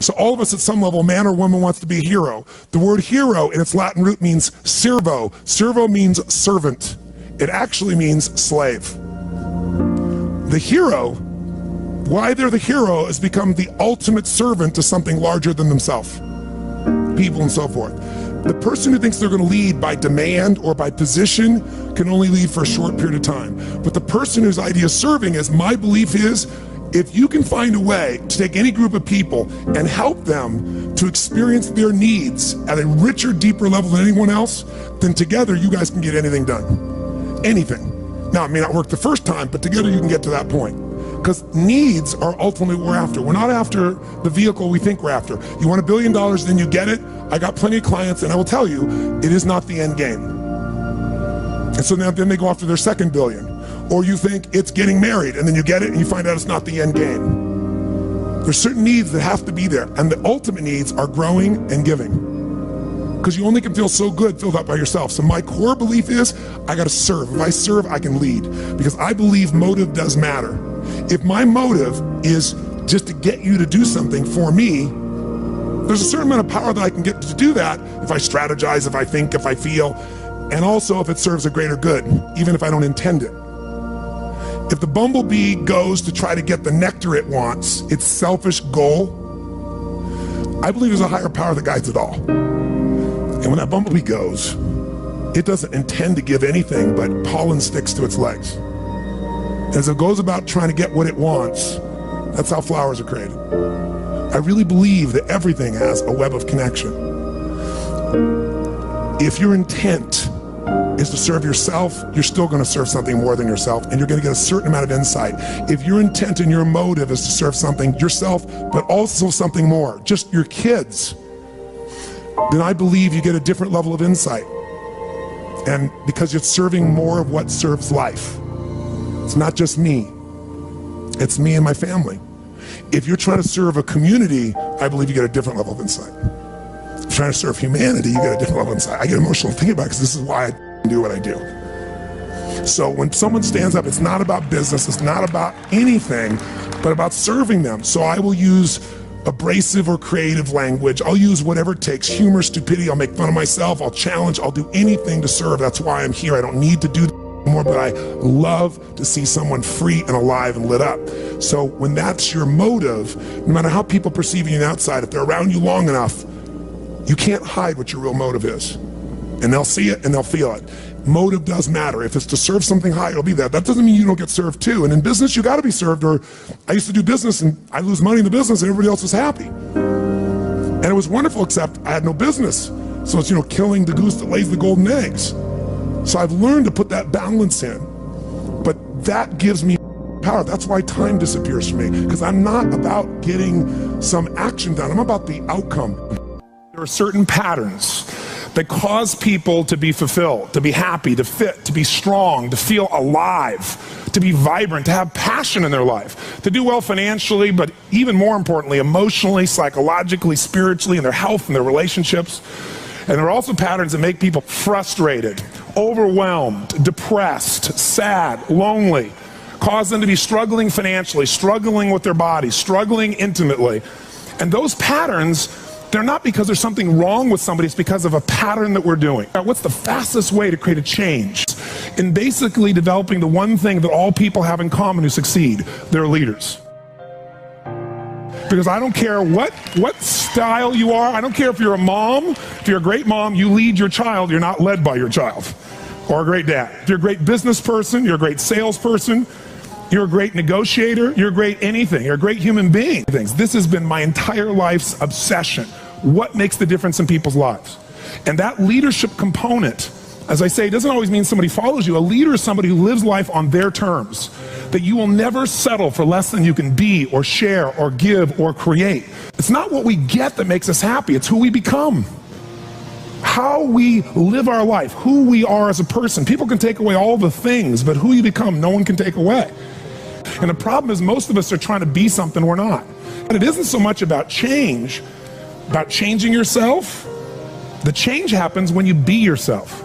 So all of us at some level, man or woman, wants to be a hero. The word hero in its Latin root means servo. Servo means servant. It actually means slave. The hero, why they're the hero, is become the ultimate servant to something larger than themselves, people and so forth. The person who thinks they're going to lead by demand or by position can only lead for a short period of time. But the person whose idea of serving is, my belief is, if you can find a way to take any group of people and help them to experience their needs at a richer, deeper level than anyone else, then together you guys can get anything done. Anything. Now, it may not work the first time, but together you can get to that point. Because needs are ultimately what we're after. We're not after the vehicle we think we're after. You want $1 billion, then you get it. I got plenty of clients, and I will tell you, it is not the end game. And so then they go after their second billion. Or you think it's getting married, and then you get it, and you find out it's not the end game. There's certain needs that have to be there, and the ultimate needs are growing and giving. Because you only can feel so good filled up by yourself. So my core belief is, I gotta serve. If I serve, I can lead. Because I believe motive does matter. If my motive is just to get you to do something for me, there's a certain amount of power that I can get to do that if I strategize, if I think, if I feel, and also if it serves a greater good, even if I don't intend it. If the bumblebee goes to try to get the nectar it wants, its selfish goal, I believe there's a higher power that guides it all. And when that bumblebee goes, it doesn't intend to give anything but pollen sticks to its legs. As it goes about trying to get what it wants, that's how flowers are created. I really believe that everything has a web of connection. If your intent is to serve yourself, you're still going to serve something more than yourself, and you're going to get a certain amount of insight. If your intent and your motive is to serve something, yourself, but also something more, just your kids, then I believe you get a different level of insight. And because you're serving more of what serves life. It's not just me, it's me and my family. If you're trying to serve a community, I believe you get a different level of insight. If you're trying to serve humanity, you get a different level of insight. I get emotional thinking about it because this is why I do what I do. So when someone stands up, it's not about business, it's not about anything, but about serving them. So I will use abrasive or creative language. I'll use whatever it takes, humor, stupidity, I'll make fun of myself, I'll challenge, I'll do anything to serve. That's why I'm here. I don't need to do more, but I love to see someone free and alive and lit up. So when that's your motive, no matter how people perceive you on the outside, if they're around you long enough, you can't hide what your real motive is. And they'll see it and they'll feel it. Motive does matter. If it's to serve something high, it'll be there. That doesn't mean you don't get served too. And in business, you gotta be served. Or I used to do business and I lose money in the business and everybody else was happy. And it was wonderful, except I had no business. So it's, killing the goose that lays the golden eggs. So I've learned to put that balance in, but that gives me power. That's why time disappears from me, because I'm not about getting some action done. I'm about the outcome. There are certain patterns that cause people to be fulfilled, to be happy, to fit, to be strong, to feel alive, to be vibrant, to have passion in their life, to do well financially, but even more importantly, emotionally, psychologically, spiritually, in their health and their relationships. And there are also patterns that make people frustrated, overwhelmed, depressed, sad, lonely, cause them to be struggling financially, struggling with their bodies, struggling intimately. And those patterns, they're not because there's something wrong with somebody, it's because of a pattern that we're doing. Now, what's the fastest way to create a change? In basically developing the one thing that all people have in common who succeed, they're leaders. Because I don't care what style you are, I don't care if you're a mom, if you're a great mom, you lead your child, you're not led by your child. Or a great dad. If you're a great business person, you're a great salesperson, you're a great negotiator, you're a great anything, you're a great human being. This has been my entire life's obsession. What makes the difference in people's lives? And that leadership component, as I say, doesn't always mean somebody follows you. A leader is somebody who lives life on their terms. That you will never settle for less than you can be or share or give or create. It's not what we get that makes us happy, it's who we become. How we live our life, who we are as a person. People can take away all the things, but who you become, no one can take away. And the problem is most of us are trying to be something we're not. And it isn't so much about change, about changing yourself. The change happens when you be yourself.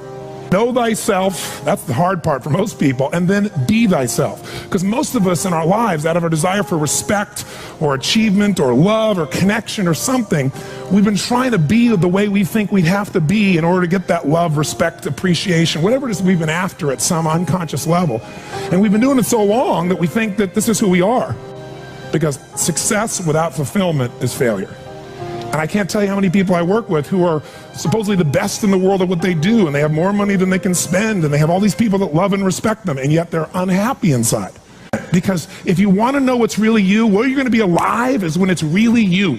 Know thyself, that's the hard part for most people, and then be thyself. Because most of us in our lives, out of our desire for respect or achievement or love or connection or something, we've been trying to be the way we think we'd have to be in order to get that love, respect, appreciation, whatever it is we've been after at some unconscious level. And we've been doing it so long that we think that this is who we are. Because success without fulfillment is failure. And I can't tell you how many people I work with who are supposedly the best in the world at what they do, and they have more money than they can spend, and they have all these people that love and respect them, and yet they're unhappy inside. Because if you want to know what's really you, where you're going to be alive is when it's really you.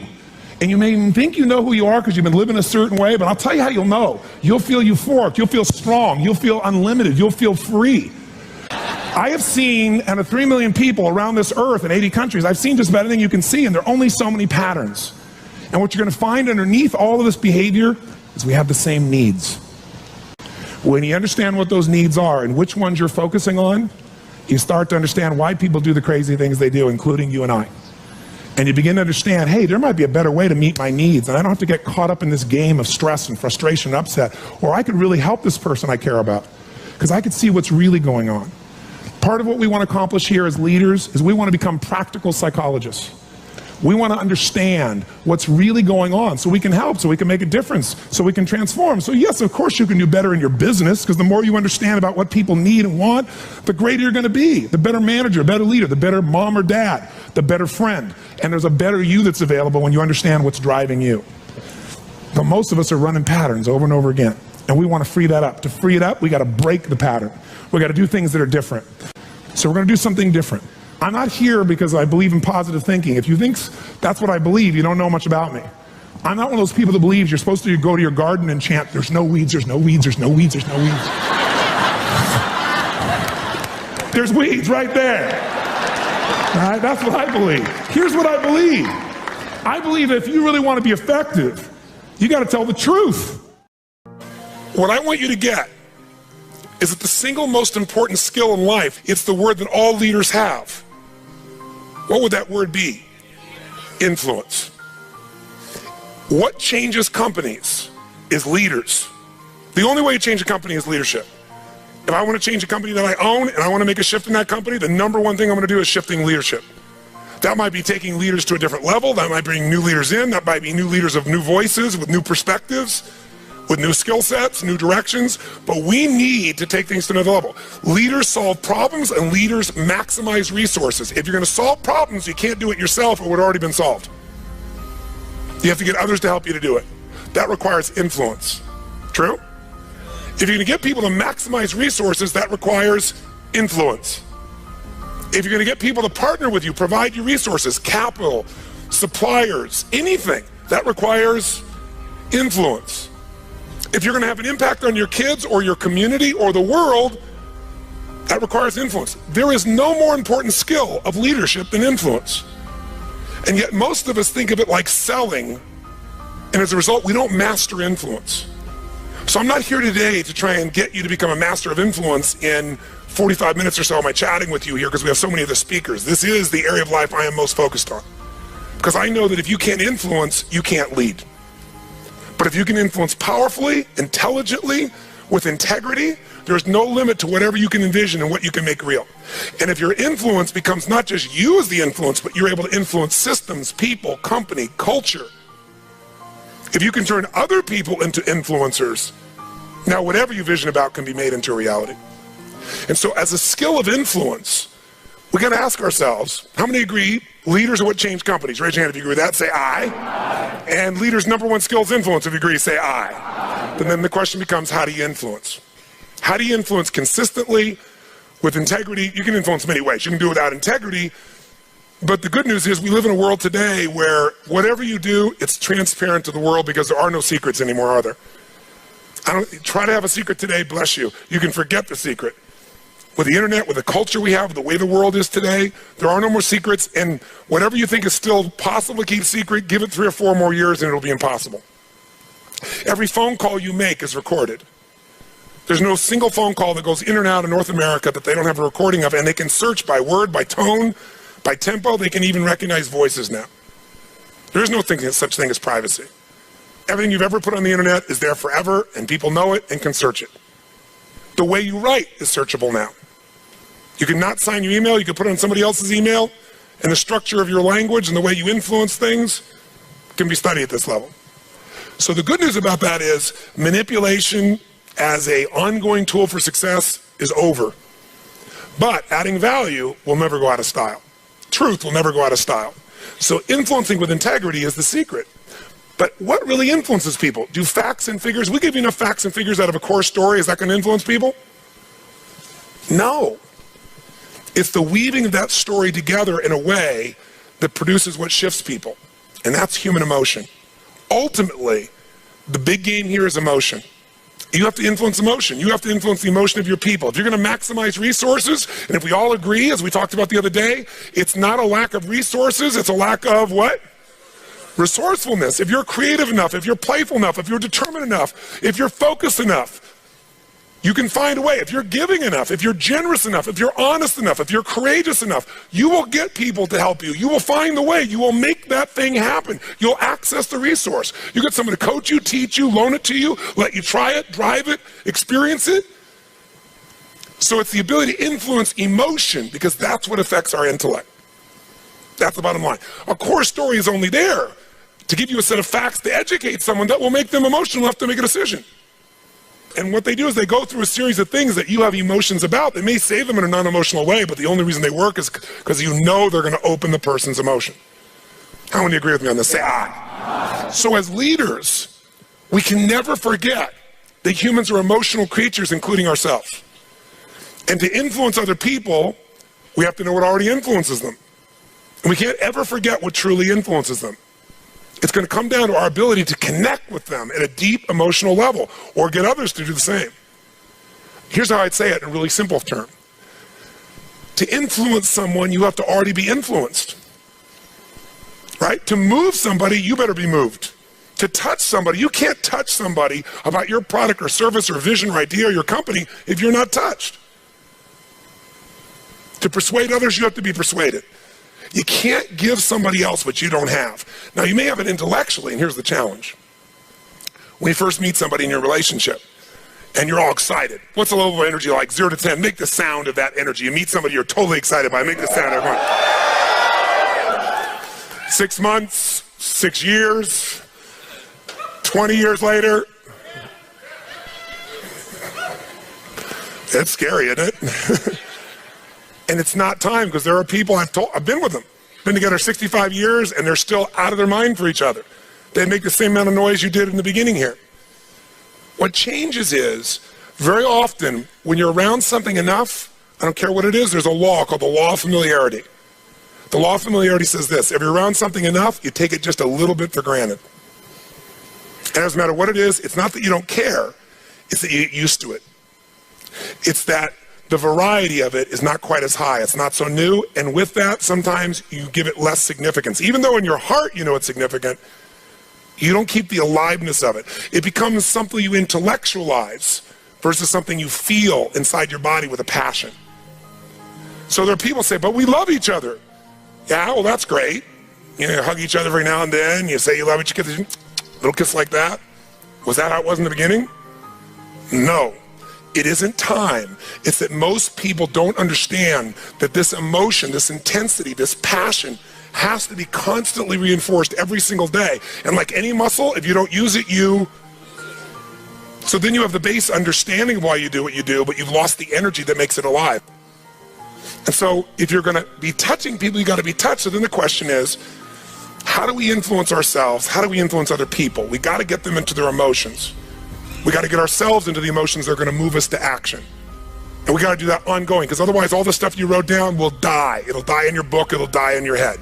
And you may even think you know who you are because you've been living a certain way, but I'll tell you how you'll know. You'll feel euphoric, you'll feel strong, you'll feel unlimited, you'll feel free. I have seen, out of 3 million people around this earth in 80 countries, I've seen just about anything you can see, and there are only so many patterns. And what you're going to find underneath all of this behavior is we have the same needs. When you understand what those needs are and which ones you're focusing on, you start to understand why people do the crazy things they do, including you and I. And you begin to understand, hey, there might be a better way to meet my needs, and I don't have to get caught up in this game of stress and frustration and upset, or I could really help this person I care about, because I could see what's really going on. Part of what we want to accomplish here as leaders is we want to become practical psychologists. We want to understand what's really going on so we can help, so we can make a difference, so we can transform. So yes, of course you can do better in your business, because the more you understand about what people need and want, the greater you're going to be. The better manager, better leader, the better mom or dad, the better friend. And there's a better you that's available when you understand what's driving you. But most of us are running patterns over and over again. And we want to free that up. To free it up, we got to break the pattern. We got to do things that are different. So we're going to do something different. I'm not here because I believe in positive thinking. If you think that's what I believe, you don't know much about me. I'm not one of those people that believes you're supposed to go to your garden and chant, there's no weeds, there's no weeds, there's no weeds, there's no weeds. There's weeds right there. All right, that's what I believe. Here's what I believe. I believe that if you really want to be effective, you got to tell the truth. What I want you to get is that the single most important skill in life, it's the word that all leaders have. What would that word be? Influence. What changes companies is leaders. The only way you change a company is leadership. If I want to change a company that I own and I want to make a shift in that company, the number one thing I'm going to do is shifting leadership. That might be taking leaders to a different level. That might bring new leaders in. That might be new leaders of new voices with new perspectives, with new skill sets, new directions, but we need to take things to another level. Leaders solve problems and leaders maximize resources. If you're going to solve problems, you can't do it yourself or it would have already been solved. You have to get others to help you to do it. That requires influence. True? If you're going to get people to maximize resources, that requires influence. If you're going to get people to partner with you, provide you resources, capital, suppliers, anything, that requires influence. If you're going to have an impact on your kids or your community or the world, that requires influence. There is no more important skill of leadership than influence. And yet most of us think of it like selling, and as a result, we don't master influence. So I'm not here today to try and get you to become a master of influence in 45 minutes or so. Am I chatting with you here because we have so many of the speakers. This is the area of life I am most focused on. Because I know that if you can't influence, you can't lead. But if you can influence powerfully, intelligently, with integrity, there's no limit to whatever you can envision and what you can make real. And if your influence becomes not just you as the influence, but you're able to influence systems, people, company, culture. If you can turn other people into influencers, now whatever you vision about can be made into a reality. And so as a skill of influence, we got to ask ourselves, how many agree leaders are what change companies? Raise your hand if you agree with that, say aye. Aye. And leaders' number one skill is influence. If you agree, say aye. Aye. And then the question becomes, how do you influence? How do you influence consistently, with integrity? You can influence many ways. You can do it without integrity, but the good news is we live in a world today where whatever you do, it's transparent to the world because there are no secrets anymore, are there? Try to have a secret today, bless you. You can forget the secret. With the internet, with the culture we have, the way the world is today, there are no more secrets, and whatever you think is still possible to keep secret, give it 3 or 4 more years and it'll be impossible. Every phone call you make is recorded. There's no single phone call that goes in or out of North America that they don't have a recording of, and they can search by word, by tone, by tempo. They can even recognize voices now. There is no such thing as privacy. Everything you've ever put on the internet is there forever, and people know it and can search it. The way you write is searchable now. You can not sign your email, you can put it on somebody else's email, and the structure of your language and the way you influence things can be studied at this level. So the good news about that is manipulation as an ongoing tool for success is over. But adding value will never go out of style. Truth will never go out of style. So influencing with integrity is the secret. But what really influences people? Do facts and figures, we give you enough facts and figures out of a core story, is that going to influence people? No. It's the weaving of that story together in a way that produces what shifts people. And that's human emotion. Ultimately, the big game here is emotion. You have to influence emotion. You have to influence the emotion of your people. If you're going to maximize resources, and if we all agree, as we talked about the other day, it's not a lack of resources, it's a lack of what? Resourcefulness. If you're creative enough, if you're playful enough, if you're determined enough, if you're focused enough, you can find a way. If you're giving enough, if you're generous enough, if you're honest enough, if you're courageous enough, you will get people to help you. You will find the way. You will make that thing happen. You'll access the resource. You get someone to coach you, teach you, loan it to you, let you try it, drive it, experience it. So it's the ability to influence emotion, because that's what affects our intellect. That's the bottom line. A core story is only there to give you a set of facts to educate someone that will make them emotional enough to make a decision. And what they do is they go through a series of things that you have emotions about. They may say them in a non-emotional way, but the only reason they work is because you know they're going to open the person's emotion. How many agree with me on this? Say aye. So as leaders, we can never forget that humans are emotional creatures, including ourselves. And to influence other people, we have to know what already influences them. And we can't ever forget what truly influences them. It's going to come down to our ability to connect with them at a deep emotional level, or get others to do the same. Here's how I'd say it in a really simple term. To influence someone, you have to already be influenced. Right? To move somebody, you better be moved. To touch somebody, you can't touch somebody about your product or service or vision or idea or your company if you're not touched. To persuade others, you have to be persuaded. You can't give somebody else what you don't have. Now, you may have it intellectually, and here's the challenge. When you first meet somebody in your relationship, and you're all excited, what's the level of energy like? 0 to 10, make the sound of that energy. You meet somebody you're totally excited by, make the sound, everyone. 6 months, 6 years, 20 years later. It's scary, isn't it? And it's not time, because there are people I've been with them, been together 65 years, and they're still out of their mind for each other. They make the same amount of noise you did in the beginning here. What changes is, very often, when you're around something enough, I don't care what it is, there's a law called the law of familiarity. The law of familiarity says this: if you're around something enough, you take it just a little bit for granted. And it doesn't matter what it is, it's not that you don't care, it's that you get used to it. It's that the variety of it is not quite as high. It's not so new, and with that, sometimes you give it less significance. Even though in your heart you know it's significant, you don't keep the aliveness of it. It becomes something you intellectualize versus something you feel inside your body with a passion. So there are people who say, but we love each other. Yeah, well, that's great. You know, hug each other every now and then. You say you love each other, little kiss like that. Was that how it was in the beginning? No. It isn't time. It's that most people don't understand that this emotion, this intensity, this passion has to be constantly reinforced every single day. And like any muscle, if you don't use it, so then you have the base understanding of why you do what you do, but you've lost the energy that makes it alive. And so if you're going to be touching people, you got to be touched. So then the question is, how do we influence ourselves? How do we influence other people? We got to get them into their emotions. We got to get ourselves into the emotions that are going to move us to action. And we got to do that ongoing, because otherwise all the stuff you wrote down will die. It'll die in your book, it'll die in your head.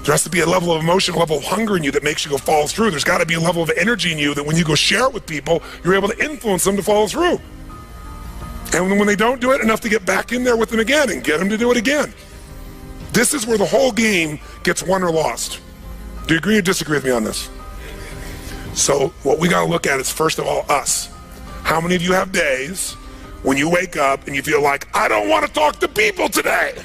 There has to be a level of emotion, a level of hunger in you that makes you go follow through. There's got to be a level of energy in you that when you go share it with people, you're able to influence them to follow through. And when they don't do it, enough to get back in there with them again and get them to do it again. This is where the whole game gets won or lost. Do you agree or disagree with me on this? So what we got to look at is, first of all, us. How many of you have days when you wake up and you feel like, I don't want to talk to people today?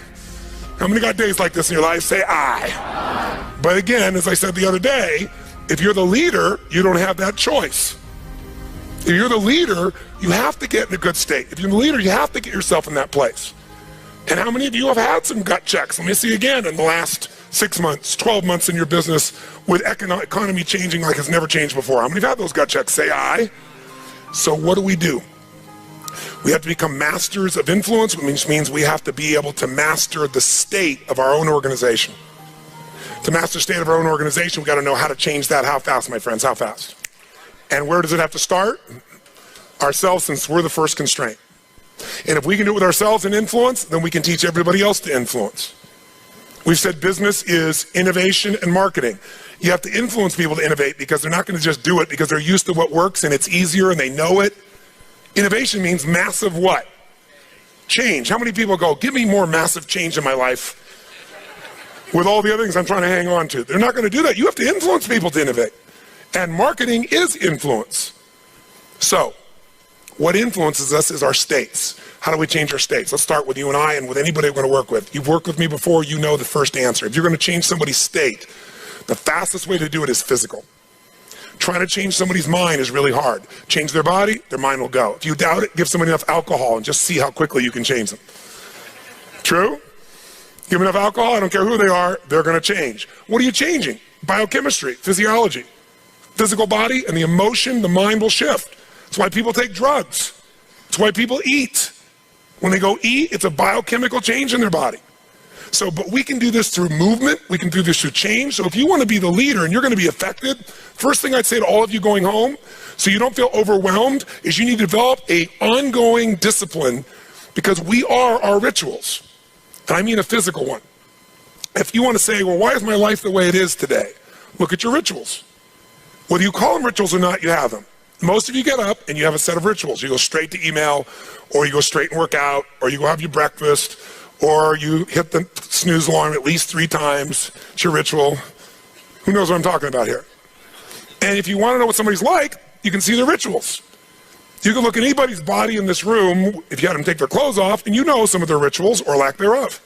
How many got days like this in your life? Say aye. But again, as I said the other day, if you're the leader, you don't have that choice. If you're the leader, you have to get in a good state. If you're the leader, you have to get yourself in that place. And how many of you have had some gut checks? Let me see again in the last 6 months, 12 months in your business with economy changing like it's never changed before. How many have had those gut checks? Say aye. So what do? We have to become masters of influence, which means we have to be able to master the state of our own organization. To master the state of our own organization, we got to know how to change that. How fast, my friends? How fast? And where does it have to start? Ourselves, since we're the first constraint. And if we can do it with ourselves and influence, then we can teach everybody else to influence. We've said business is innovation and marketing. You have to influence people to innovate because they're not going to just do it because they're used to what works and it's easier and they know it. Innovation means massive what? Change. How many people go, give me more massive change in my life with all the other things I'm trying to hang on to? They're not going to do that. You have to influence people to innovate. And marketing is influence. So, what influences us is our states. How do we change our states? Let's start with you and I and with anybody we're going to work with. You've worked with me before, you know the first answer. If you're going to change somebody's state, the fastest way to do it is physical. Trying to change somebody's mind is really hard. Change their body, their mind will go. If you doubt it, give somebody enough alcohol and just see how quickly you can change them. True? Give them enough alcohol, I don't care who they are, they're going to change. What are you changing? Biochemistry, physiology. Physical body and the emotion, the mind will shift. That's why people take drugs. That's why people eat. When they go eat, it's a biochemical change in their body. So, but we can do this through movement. We can do this through change. So if you want to be the leader and you're going to be affected, first thing I'd say to all of you going home, so you don't feel overwhelmed, is you need to develop an ongoing discipline because we are our rituals. And I mean a physical one. If you want to say, well, why is my life the way it is today? Look at your rituals. Whether you call them rituals or not, you have them. Most of you get up and you have a set of rituals. You go straight to email, or you go straight and work out, or you go have your breakfast, or you hit the snooze alarm at least 3 times. It's your ritual. Who knows what I'm talking about here? And if you want to know what somebody's like, you can see their rituals. You can look at anybody's body in this room, if you had them take their clothes off, and you know some of their rituals or lack thereof.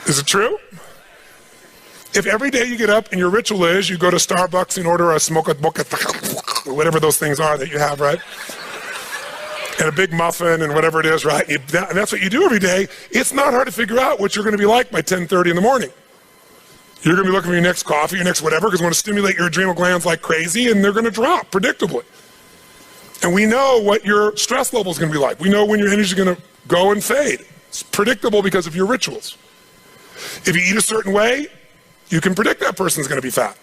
Is it true? If every day you get up and your ritual is you go to Starbucks and order a smoke boca, whatever those things are that you have, right? And a big muffin and whatever it is, right? And that's what you do every day. It's not hard to figure out what you're going to be like by 10:30 in the morning. You're going to be looking for your next coffee, your next whatever, because we want to stimulate your adrenal glands like crazy, and they're going to drop predictably. And we know what your stress level is going to be like. We know when your energy is going to go and fade. It's predictable because of your rituals. If you eat a certain way, you can predict that person's going to be fat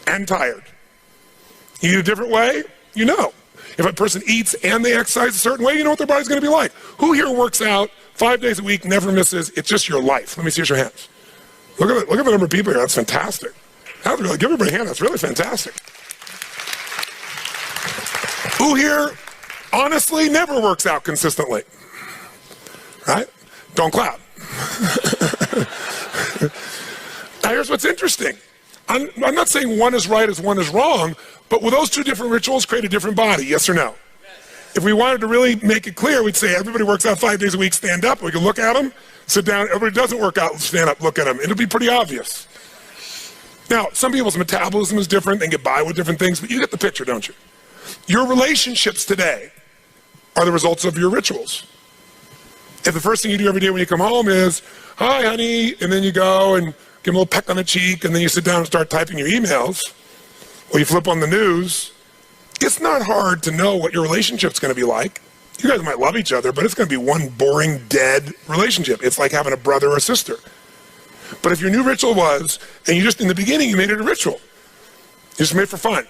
and tired. You eat a different way, you know. If a person eats and they exercise a certain way, you know what their body's going to be like. Who here works out 5 days a week, never misses? It's just your life. Let me see your hands. Look at the number of people here. That's fantastic. Give everybody a hand. That's really fantastic. Who here honestly never works out consistently? Right? Don't clap. Now here's what's interesting. I'm not saying one is right as one is wrong, but will those 2 different rituals create a different body, yes or no? Yes. If we wanted to really make it clear, we'd say everybody works out 5 days a week, stand up, we can look at them, sit down, everybody doesn't work out, stand up, look at them. It'll be pretty obvious. Now, some people's metabolism is different, they get by with different things, but you get the picture, don't you? Your relationships today are the results of your rituals. If the first thing you do every day when you come home is, hi honey, and then you go and give them a little peck on the cheek, and then you sit down and start typing your emails, or you flip on the news, it's not hard to know what your relationship's going to be like. You guys might love each other, but it's going to be one boring, dead relationship. It's like having a brother or a sister. But if your new ritual was, and you just, in the beginning, you made it a ritual. You just made it for fun.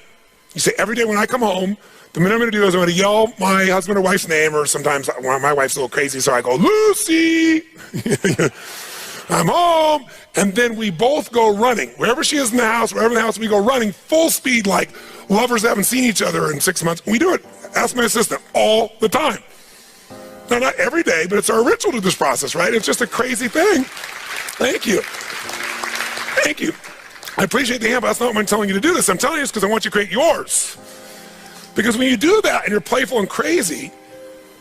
You say, every day when I come home, the minute I'm going to do is I'm going to yell my husband or wife's name, or sometimes my wife's a little crazy, so I go, Lucy! I'm home, and then we both go running. Wherever she is in the house, wherever in the house, we go running full speed like lovers that haven't seen each other in 6 months. We do it, ask my assistant, all the time. Now, not every day, but it's our ritual to this process, right? It's just a crazy thing. Thank you. Thank you. I appreciate the hand, but that's not why I'm telling you to do this. I'm telling you this because I want you to create yours. Because when you do that and you're playful and crazy,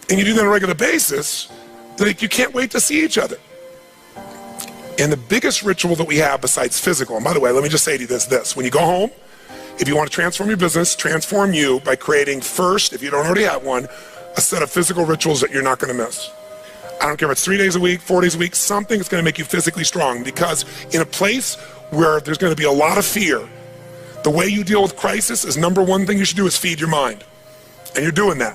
and you do that on a regular basis, like you can't wait to see each other. And the biggest ritual that we have besides physical, and by the way, let me just say to you this, when you go home, If you want to transform your business, transform you by creating first, if you don't already have one, a set of physical rituals that you're not going to miss. I don't care if it's 3 days a week, 4 days a week, something that's going to make you physically strong, because in a place where there's going to be a lot of fear, the way you deal with crisis is number one thing you should do is feed your mind. And you're doing that.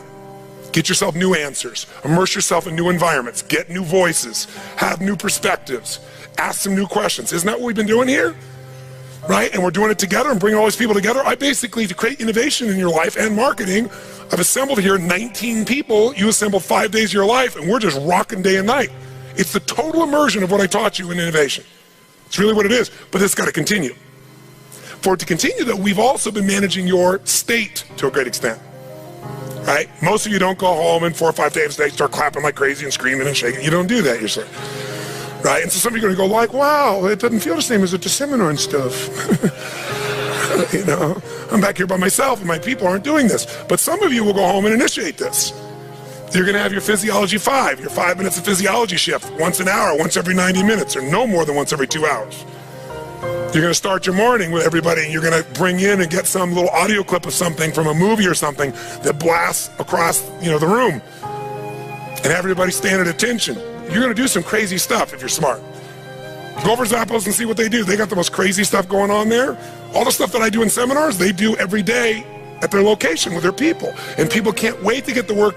Get yourself new answers, immerse yourself in new environments, get new voices, have new perspectives, ask some new questions. Isn't that what we've been doing here? Right? And we're doing it together and bringing all these people together. I basically, to create innovation in your life and marketing, I've assembled here 19 people. You assembled 5 days of your life, and we're just rocking day and night. It's the total immersion of what I taught you in innovation. It's really what it is, but it's got to continue. For it to continue, though, we've also been managing your state to a great extent. Right? Most of you don't go home and 4 or 5 days a day start clapping like crazy and screaming and shaking. You don't do that usually. Right? And so some of you are going to go like, wow, it doesn't feel the same as at the seminar and stuff. You know, I'm back here by myself and my people aren't doing this. But some of you will go home and initiate this. You're going to have your Physiology 5, your 5 minutes of physiology shift, once an hour, once every 90 minutes, or no more than once every 2 hours. You're going to start your morning with everybody, and you're going to bring in and get some little audio clip of something from a movie or something that blasts across, the room, and have everybody stand at attention. You're going to do some crazy stuff if you're smart. Go over Zappos and see what they do. They got the most crazy stuff going on there. All the stuff that I do in seminars, they do every day at their location with their people, and people can't wait to get to work.